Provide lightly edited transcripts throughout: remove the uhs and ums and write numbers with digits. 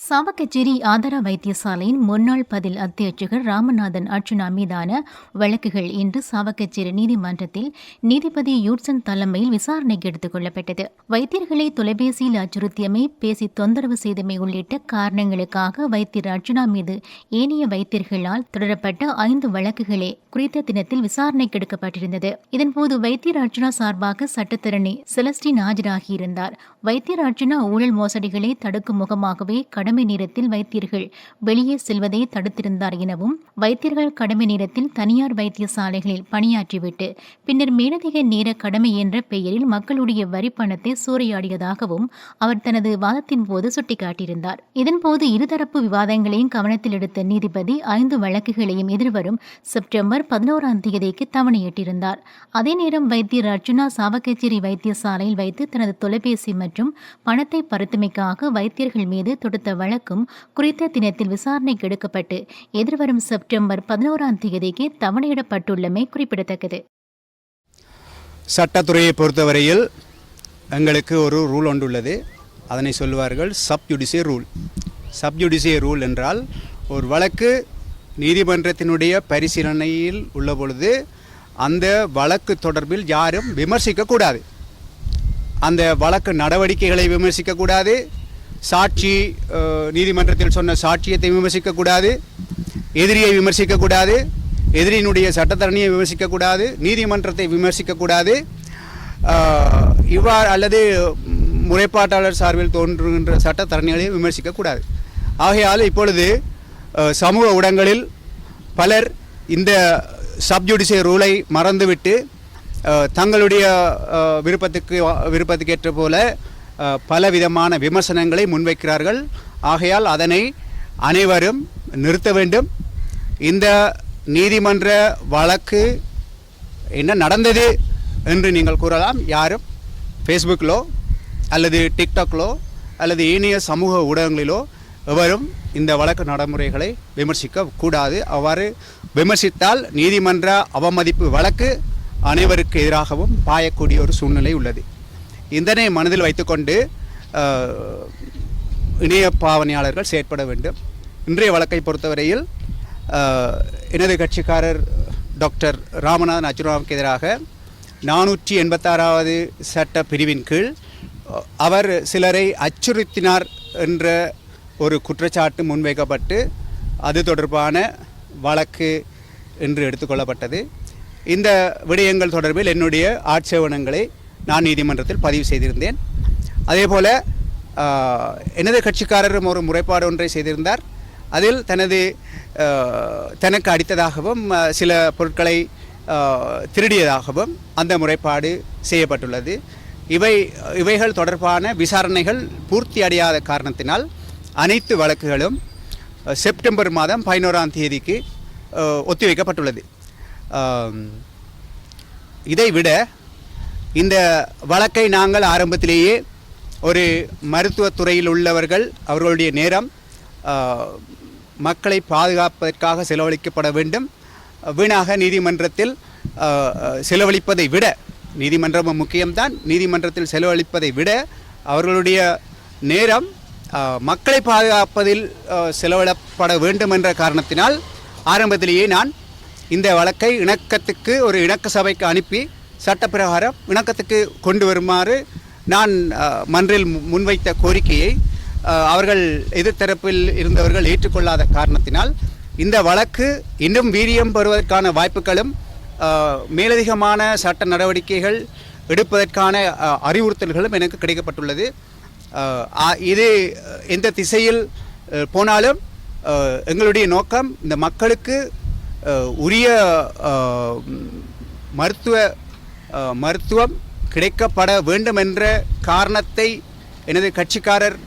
சாவகச்சேரி ஆதார வைத்தியசாலையின் முன்னாள் பதில் அத்தியட்சகர் ராமநாதன் அர்ச்சுனா மீதான வழக்குகள் இன்று சாவகச்சேரி நீதிமன்றத்தில் நீதிபதி யூட்சன் தலைமையில் விசாரணைக்கு எடுத்துக் கொள்ளப்பட்டது. வைத்தியர்களை தொலைபேசியில் அச்சுறுத்தியமை, பேசி தொந்தரவு செய்தமை உள்ளிட்ட காரணங்களுக்காக வைத்தியர் அர்ச்சுனா மீது ஏனைய வைத்தியர்களால் தொடரப்பட்ட 5 வழக்குகளே குறித்த தினத்தில் விசாரணைக்கு எடுக்கப்பட்டிருந்தது. இதன்போது வைத்தியர் அர்ச்சுனா சார்பாக சட்டத்தரணி செலஸ்டின் ஆஜராகியிருந்தார். வைத்தியர் அர்ச்சுனா ஊழல் மோசடிகளை தடுக்கும் முகமாகவே கடமை நேரத்தில் வைத்தியர்கள் வெளியே செல்வதை தடுத்திருந்தார் எனவும், வைத்தியர்கள் கடமை நேரத்தில் தனியார் வைத்தியசாலைகளில் பணியாற்றிவிட்டு பின்னர் மேலதிக நேர கடமை என்ற பெயரில் மக்களுடைய வரி பணத்தை சூறையாடியதாகவும் அவர் தனது வாதத்தின் போது சுட்டிக்காட்டியிருந்தார். இதன்போது இருதரப்பு விவாதங்களையும் கவனத்தில் எடுத்த நீதிபதி 5 வழக்குகளையும் எதிர்வரும் செப்டம்பர் 11ஆம் தேதிக்கு தவணையிட்டிருந்தார். அதே நேரம் வைத்தியர் அர்ச்சுனா சாவகச்சேரி வைத்தியசாலையில் வைத்து தனது தொலைபேசி மற்றும் பணத்தை பறித்தமைக்காக வைத்தியர்கள் மீது தொடுத்த வழக்கும் குறித்த தினத்தில் விசாரணைக்கு எடுக்கப்பட்டு எதிர்வரும் செப்டம்பர் 11ஆம் தேதிக்கு தவணையிடப்பட்டுள்ளமை குறிப்பிடத்தக்கது. சட்டத்துறையை பொறுத்தவரையில் எங்களுக்கு ஒரு ரூல் ஒன்று உள்ளது. அதனை சொல்வார்கள் சப்ஜுடிஷியல் ரூல். சப்ஜுடிஷியல் ரூல் என்றால், ஒரு வழக்கு நீதிமன்றத்தினுடைய பரிசீலனையில் உள்ள பொழுது அந்த வழக்கு தொடர்பில் யாரும் விமர்சிக்கக்கூடாது. அந்த வழக்கு நடவடிக்கைகளை விமர்சிக்கக்கூடாது. சாட்சி நீதிமன்றத்தில் சொன்ன சாட்சியத்தை விமர்சிக்கக்கூடாது. எதிரியை விமர்சிக்கக்கூடாது. எதிரியினுடைய சட்டத்தரணியை விமர்சிக்கக்கூடாது. நீதிமன்றத்தை விமர்சிக்கக்கூடாது. இவ்வாறு அல்லது முறைப்பாட்டாளர் சார்பில் தோன்றுகின்ற சட்டத்தரணிகளை விமர்சிக்கக்கூடாது. ஆகையால் இப்பொழுது சமூக ஊடகங்களில் பலர் இந்த சப்ஜுடிஷியல் ரூலை மறந்துவிட்டு தங்களுடைய விருப்பத்துக்கேற்ற போல பலவிதமான விமர்சனங்களை முன்வைக்கிறார்கள். ஆகையால் அதனை அனைவரும் நிறுத்த வேண்டும். இந்த நீதிமன்ற வழக்கு என்ன நடந்தது என்று நீங்கள் கூறலாம். யாரும் ஃபேஸ்புக்கிலோ அல்லது டிக்டாக்லோ அல்லது ஏனைய சமூக ஊடகங்களிலோ எவரும் இந்த வழக்கு நடைமுறைகளை விமர்சிக்க கூடாது. அவ்வாறு விமர்சித்தால் நீதிமன்ற அவமதிப்பு வழக்கு அனைவருக்கு எதிராகவும் பாயக்கூடிய ஒரு சூழ்நிலை உள்ளது. இதனை மனதில் வைத்துக்கொண்டு இணைய பாவனையாளர்கள் செயற்பட வேண்டும். இன்றைய வழக்கை பொறுத்தவரையில் எனது கட்சிக்காரர் டாக்டர் ராமநாதன் அர்ச்சுனாவுக்கு எதிராக 486வது சட்ட பிரிவின் கீழ் அவர் சிலரை அச்சுறுத்தினார் என்ற ஒரு குற்றச்சாட்டு முன்வைக்கப்பட்டு அது தொடர்பான வழக்கு என்று எடுத்துக்கொள்ளப்பட்டது. இந்த விடயங்கள் தொடர்பில் என்னுடைய ஆட்சேபணங்களை நான் நீதிமன்றத்தில் பதிவு செய்திருந்தேன். அதேபோல் எனது கட்சிக்காரரும் ஒரு முறைப்பாடு ஒன்றை செய்திருந்தார். அதில் தனக்கு அடித்ததாகவும் சில பொருட்களை திருடியதாகவும் அந்த முறைப்பாடு செய்யப்பட்டுள்ளது. இவைகள் தொடர்பான விசாரணைகள் பூர்த்தி அடையாத காரணத்தினால் அனைத்து வழக்குகளும் செப்டம்பர் மாதம் 11ஆம் தேதிக்கு ஒத்திவைக்கப்பட்டுள்ளது. இதைவிட இந்த வழக்கை நாங்கள் ஆரம்பத்திலேயே ஒரு மருத்துவத்துறையில் உள்ளவர்கள் அவர்களுடைய நேரம் மக்களை பாதுகாப்பதற்காக செலவழிக்கப்பட வேண்டும். வீணாக நீதிமன்றத்தில் செலவழிப்பதை விட, நீதிமன்றமும் முக்கியம்தான், நீதிமன்றத்தில் செலவழிப்பதை விட அவர்களுடைய நேரம் மக்களை பாதுகாப்பதில் செலவிடப்பட வேண்டும் என்ற காரணத்தினால் ஆரம்பத்திலேயே நான் இந்த வழக்கை இணக்கத்துக்கு ஒரு இணக்க சபைக்கு அனுப்பி சட்டப்பிரகாரம் இணக்கத்துக்கு கொண்டு வருமாறு நான் மன்றில் முன்வைத்த கோரிக்கையை அவர்கள் எதிர்த்தரப்பில் இருந்தவர்கள் ஏற்றுக்கொள்ளாத காரணத்தினால் இந்த வழக்கு இன்னும் வீரியம் பெறுவதற்கான வாய்ப்புகளும் மேலதிகமான சட்ட நடவடிக்கைகள் எடுப்பதற்கான அறிவுறுத்தல்களும் எனக்கு கிடைக்கப்பட்டுள்ளது. இது எந்த திசையில் போனாலும் எங்களுடைய நோக்கம் இந்த மக்களுக்கு உரிய மருத்துவம் கிடைக்கப்பட வேண்டும் என்ற காரணத்தை எனது கட்சிக்காரர்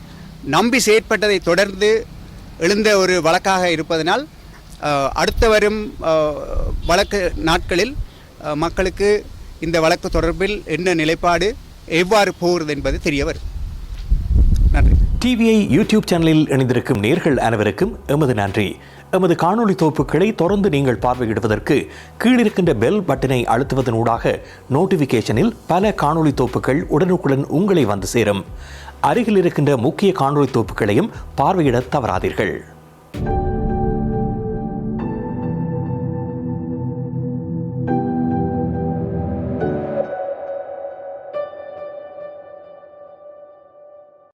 நம்பி செயற்பட்டதை தொடர்ந்து எழுந்த ஒரு வழக்காக இருப்பதனால் அடுத்து வரும் வழக்கு நாட்களில் மக்களுக்கு இந்த வழக்கு தொடர்பில் என்ன நிலைப்பாடு எவ்வாறு போகிறது என்பது தெரிய வரும். நன்றி. டிவிஐ யூடியூப் சேனலில் இணைந்திருக்கும் நேர்கள் அனைவருக்கும் எமது நன்றி. எமது காணொளி தொகுப்புகளை தொடர்ந்து நீங்கள் பார்வையிடுவதற்கு கீழிருக்கின்ற பெல் பட்டனை அழுத்துவதன் ஊடாக நோட்டிபிகேஷனில் பல காணொளி தொகுப்புகள் உடனுக்குடன் உங்களை வந்து சேரும். அருகில் இருக்கின்ற முக்கிய காணொளி தொகுப்புகளையும் பார்வையிட தவறாதீர்கள்.